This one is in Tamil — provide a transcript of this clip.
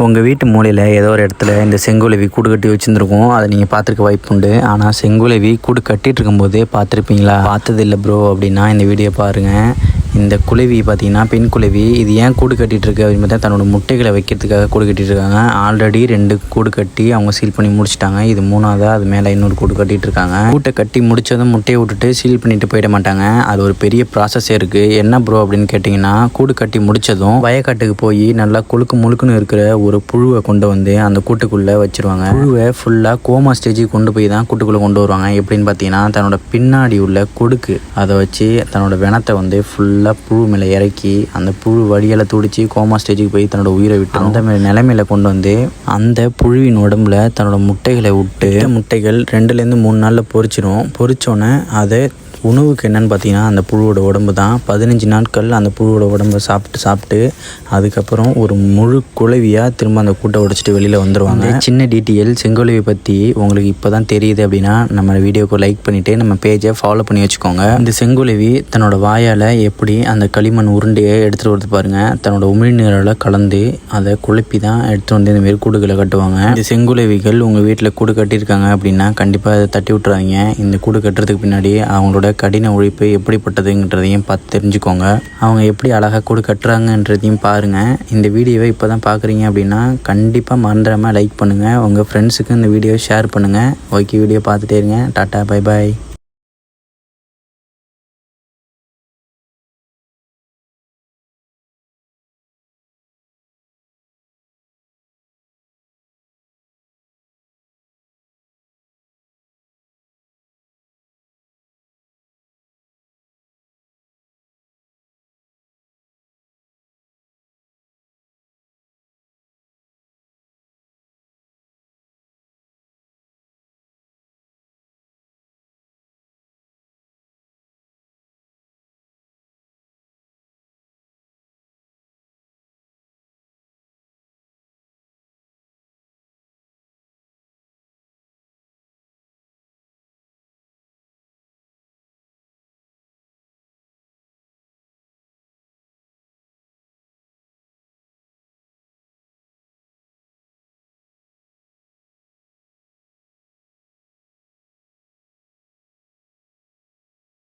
உங்கள் வீட்டு மூலையில் ஏதோ ஒரு இடத்துல இந்த செங்குலவி கூடு கட்டி வச்சுருந்துருக்கும். அதை நீங்கள் பார்த்துருக்க வாய்ப்பு உண்டு. ஆனால் செங்குலவி கூடு கட்டிகிட்டு இருக்கும்போதே பார்த்துருப்பீங்களா? பார்த்தது இல்லை ப்ரோ அப்படின்னா இந்த வீடியோ பாருங்கள். இந்த குளவி பார்த்திங்கன்னா பெண் குளவி. இது ஏன் கூடு கட்டிகிட்ருக்கு அப்படின்னு பார்த்தா தன்னோட முட்டைகளை வைக்கிறதுக்காக கூடு கட்டிகிட்ருக்காங்க. ஆல்ரெடி 2 கூடு கட்டி அவங்க சீல் பண்ணி முடிச்சிட்டாங்க. இது 3ஆவது, அது மேலே இன்னொரு கூடு கட்டிகிட்ருக்காங்க. கூட்டை கட்டி முடித்ததும் முட்டையை விட்டுட்டு சீல் பண்ணிட்டு போயிட மாட்டாங்க. அது ஒரு பெரிய ப்ராசஸே இருக்குது. என்ன ப்ரோ அப்படின்னு கேட்டிங்கன்னா, கூடு கட்டி முடித்ததும் வயக்காட்டுக்கு போய் நல்லா முழுக்குன்னு இருக்கிற ஒரு புழுவை கொண்டு வந்து அந்த கூட்டுக்குள்ளே வச்சுருவாங்க. புழுவை ஃபுல்லாக கோமா ஸ்டேஜுக்கு கொண்டு போய் தான் கூட்டுக்குள்ளே கொண்டு வருவாங்க. எப்படின்னு பார்த்தீங்கன்னா, தன்னோட பின்னாடி உள்ள கொடுக்கு அதை வச்சு தன்னோட வினத்தை வந்து ஃபுல்லாக புழு மேலே இறக்கி அந்த புழு வழியால் துடிச்சு கோமா ஸ்டேஜுக்கு போய் தன்னோட உயிரை விட்டு அந்த நிலைமையில கொண்டு வந்து அந்த புழுவின் உடம்புல தன்னோட முட்டைகளை விட்டு முட்டைகள் 2லேருந்து 3 நாளில் பொரிச்சோன்னே அதை உணவுக்கு என்னென்னு பார்த்தீங்கன்னா அந்த புழுவோட உடம்பு தான். 15 நாட்கள் அந்த புழுவோட உடம்பை சாப்பிட்டு அதுக்கப்புறம் ஒரு முழு குளவியாக திரும்ப அந்த கூட்டை உடைச்சிட்டு வெளியில் வந்துடுவாங்க. சின்ன டீட்டெயில் செங்குலவி பற்றி உங்களுக்கு இப்போ தான் தெரியுது அப்படின்னா நம்ம வீடியோக்கு லைக் பண்ணிவிட்டு நம்ம பேஜை ஃபாலோ பண்ணி வச்சுக்கோங்க. இந்த செங்குலவி தன்னோட வாயால் எப்படி அந்த களிமண் உருண்டையை எடுத்துகிட்டு வரது பாருங்கள். தன்னோட உமிழ்நீரில் கலந்து அதை குழப்பி தான் எடுத்துகிட்டு வந்து இந்தமாரி கூடுகளை கட்டுவாங்க. இந்த செங்குலவிகள் உங்கள் வீட்டில் கூடு கட்டியிருக்காங்க அப்படின்னா கண்டிப்பாக அதை தட்டி விட்டுறாங்க. இந்த கூடு கட்டுறதுக்கு பின்னாடி அவங்களோட கடின உழைப்பு எப்படிப்பட்டதுன்றதையும் பார்த்து தெரிஞ்சுக்கோங்க. அவங்க எப்படி அழகாக கூடு கட்டுறாங்கன்றதையும் பாருங்கள். இந்த வீடியோவை இப்போ தான் பார்க்குறீங்க அப்படின்னா கண்டிப்பாக மறந்துடாமல் லைக் பண்ணுங்கள். உங்கள் ஃப்ரெண்ட்ஸுக்கு இந்த வீடியோவை ஷேர் பண்ணுங்கள். ஓகே, வீடியோ பார்த்துட்டே இருங்க. Tata, bye bye.